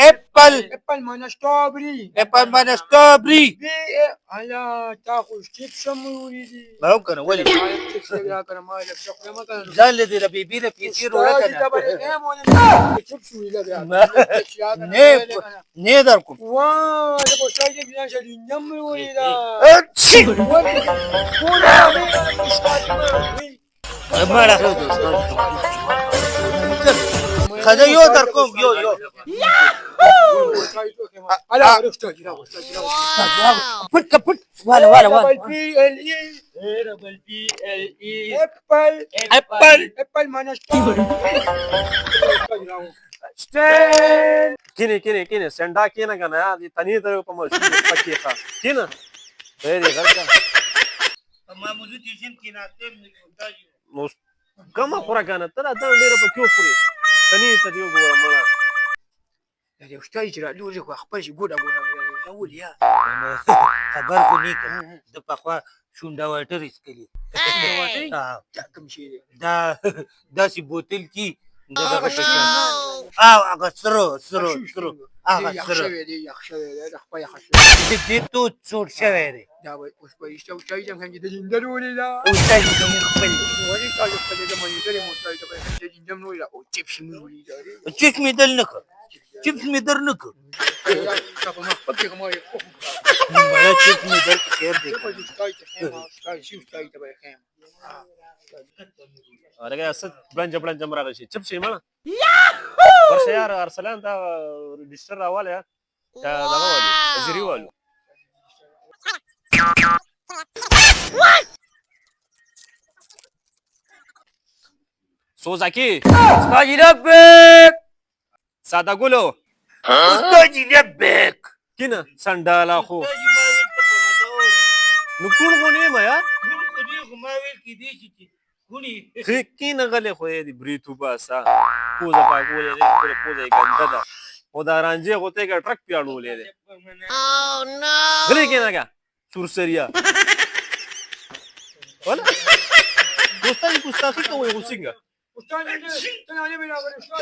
APPLE apple mana strawberry ala تاخذ شيبس مولدي ما هو كان ولي زال الذي ربيبي لك يصير ولا كان نيدركم واه ده بوشاي ده بيان شادين نم وليدا ما لا خذ يودركم يو ala put ولا apple mana كيني سندا كينا كنا دي تاني ترى كم بكيخا كينا غير غير ما موجود يجين كينا تم نص كم أخرى كانت ترى ده اللي ربكيو فري تاني تريو جوا ملا يا أستاذ جرا لوري كوا خبرش جودا أقول يا خبركم نيكا ده بقى شوندا واتريس كلي كم شيء ده سي بوتل كي ده أغسرو دي تصور شواري لا وش بيشتغل شيء جم كان جدا جندلوني لا وستاي كم يخبل ولي قال يخبل جم يدري مستعد بقى جدا جندلوني لا وتشيبس مولي داري تشيبس ميدلنك تشيبس ميدرنك طب ما خبطي كم يخوف ما تشيبس ميدرك خير ديك شو استاي تبع خيم أنا أصلا بلنج مرة شيء تبي شيء ماله ورشة يا أرسلان ده ديشتر أول يا ده والو زري والو سوزاكي استاجي لبك سادا قولو استاجي لبك كنا سندالا خو نقول غني ما يا كنا غلي خويا دي بريتو باسا كوزا باقولي دي كوزا يغندا ودا رانجي होते का truck piano ले दे Oh no! गले केना का सुरसरिया ولا दोस्तानी गुस्ताखी का वो गुसिंगा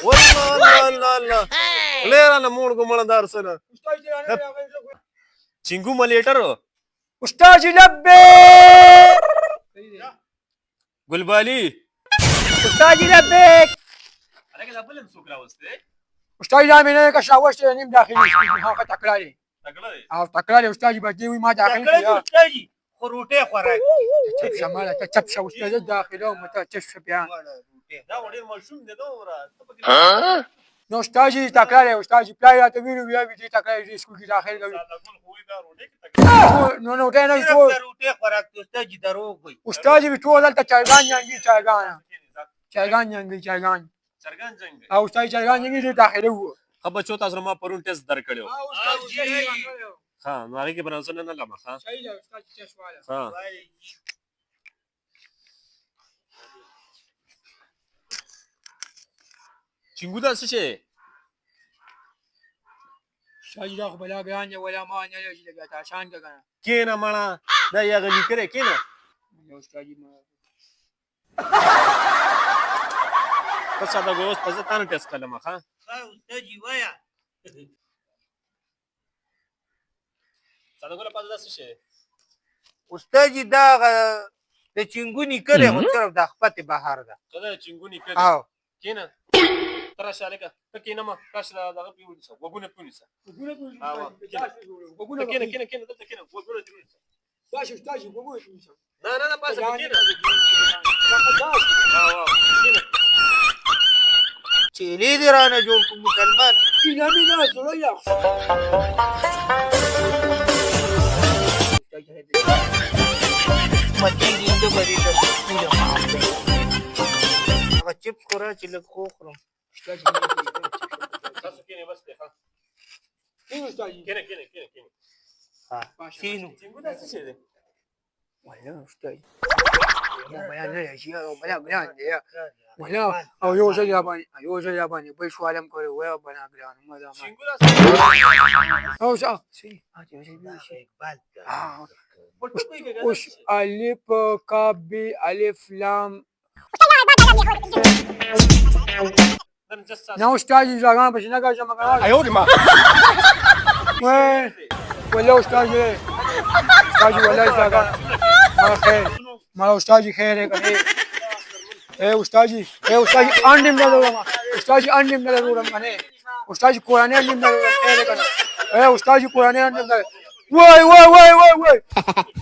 والله لا ليه انا مون को मणदार सना चिंगू मलेटर استاذ لبك गुलबाली استاذ لبك انا كده بلم سوكرا وسته استاذ لا من هيك شاوشت نيم داخلي ها تكراري تقلدي او تكراري استاذ بدي ما داخلي يا استاجي خروطه خوراك شمالة تشبش استاذ داخله ومتى تشبش بيان ده ودير مشوم ده دورا نو استاذ تكراري استاذ بلاي تبينو بيا بيجي تكراري سكول کی داخل اقول خوي دارو ديك نو ده نه تو خروطه خوراك استاجي درو کوئی استاذ بتو دلته چایگان یانګي چایگان چرګان چرګان څنګه او استاذ چرګان یانګي داخله وو خبر چوت از ما پرون ټیسټ در کړو ها نو هغه کې برانسون نه لمه ها صحیح ده استاذ ټیسټ والا ها چنګو دا څه شي استاذ دا خو بلا ګران ولا ما نه لږ لګا تا شان کنه کینا مانا دا یا غنی کرے کینا نو استاذ ما پس دا ګوس پس تا نه ټیسټ کړم ها استاجي وایا دا ګوله پس دا څه شي استاجي دا د چنګونی کړي خو صرف د خپته بهار ده کله چنګونی کړي او کینا ترا شالګه تکینا ما کاش دا دغه پیوډ سو وګونه پونیسا وګونه کینا دلته کینا وګونه پونیسا باش استاذ وګونه نه پاسه کینا کینا چيلي دي رانا جولكم مسلمان كنا من زرا يا ما تيجي انت بريده ما تشيب كورا تشيل كوخرم تاسو کینه بس ته كيف استاذ کینه ها شنو څنګه دا څه ده ولا استاذ ما بيان يا شيخ ولا بيان يا ولا او يوجد ياباني بيش عالم كله ويا بنا بيان ما دام څنګه دا او شا سي وش الف كاب الف لام Na ustazi zagan bashina ka jama kana. 哎呦我的妈！ Weh, wala ustazi. Ustazi wala zagan. Mala khair. Mala ustazi khair hai kane. Ustazi andim na dora ma. Ustazi andim na dora kane. Ustazi Qur'an andim na dora khair kane. Ustazi Qur'an andim na. Woi.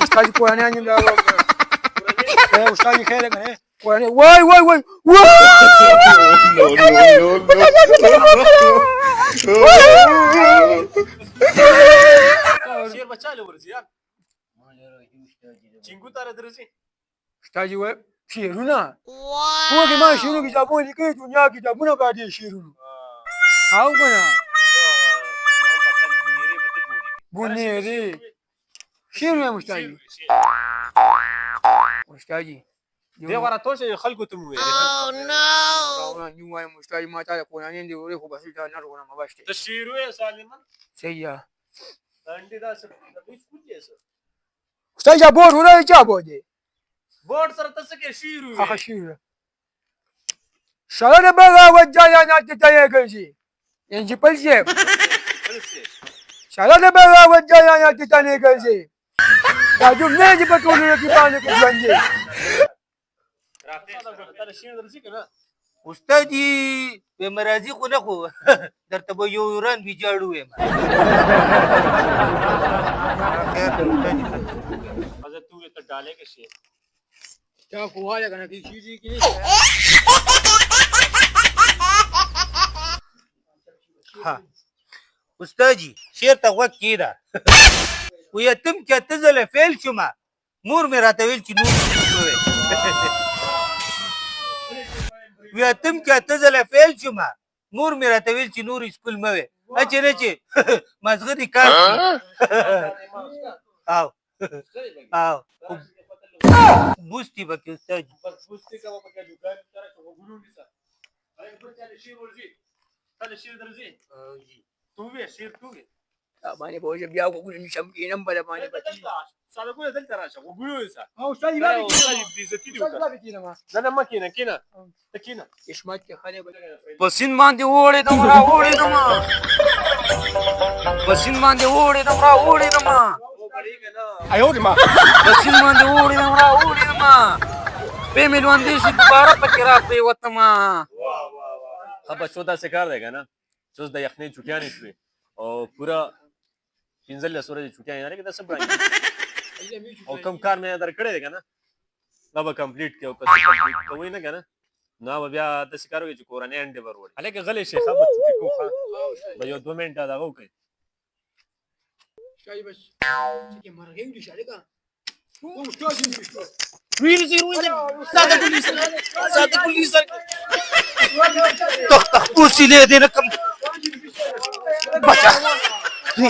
Ustazi Qur'an andim na dora. Ustazi khair kane. Qur'an woi. No no शेर बच्चा ले वर्जी यार चिंगू तारे दरसी Ustazi weh, shiruna. Ko ke ma shiru ki jabo ni ke dunya ki jabo na ba de shiru. How kana? Buneri. Shiru ya ustazi. Ustazi. دي ورا توش خلقو تموي Rauna ni wai ustazi mata da Qur'an ne wuri ko basu da na rona ma bashi. تشيرو يا سالما Sayya. عندي دا سر بيسكوت يس Ustazi jabo runa jabo de. بورد سر تسكي شيرو Haka shiru. Shara da baga wajja na ta taye gaji. Yanzu false. Shara da baga wajja na ta taye gaji. Da duk ne ji bato ne ki bani ku janje. ترى شيرو درسي كنا استاد به مرضی خو نه خو درته به یو رن ویجاړو یم अगर तू ये तो डाले के शेर Ta kuwa daga na kishi ki ne. ها استاد شیر ته وک کیدا و یتم کته زله فعل شوما مور مې راته ویل چې نور و یتم کته زله فعل شوما مور مې راته ویل چې نور سکول مې اچې نه چې مزغه دي کار او بوستي بکې استاد बस बुस्ती का वो क्या दुकान तेरा को गुरु नहीं सा अरे बच्चा ले शेर वर्जी तले शेर दरजी तू भी शेर तू भी Bani ba wajen biya ku kudin shamki nan ba da bani ba. साला को दल तेरा शा वो गुरु है सा Ustazi لا ba والله biki. बेइज्जती नहीं Ustazi होता ba biki na ma. لا ما كينا كينا كينا Ishmat ke khane ba. پسین باندې وړې دم را وړې دم پسین باندې وړې دم را وړې دم वो बड़ी के ना 哎呦我的妈！ پسین باندې وړې دم را وړې دم په مې باندې شي دوباره پکې را پری وتم अब चौदह से कर देगा ना चौदह यखने छुट्टियां नहीं हुई और पूरा पिंजल सूरज छुट्टियां यानी कि 10 ब्रांच और कम कार में अदर करे देगा ना अब कंप्लीट के ऊपर कंप्लीट तो वही ना क्या ना ना अब या 10 करोगे जो कोराने एंड वर वर्ड हालांकि गले शेख अब छुट्टी को खा भाई 2 मिनट आ जाओ के Ustazi bas. Ke mara yau da sharika. Ustazi ne. ساده پولیس تخ تخ پوسی له دې رقم بچا No.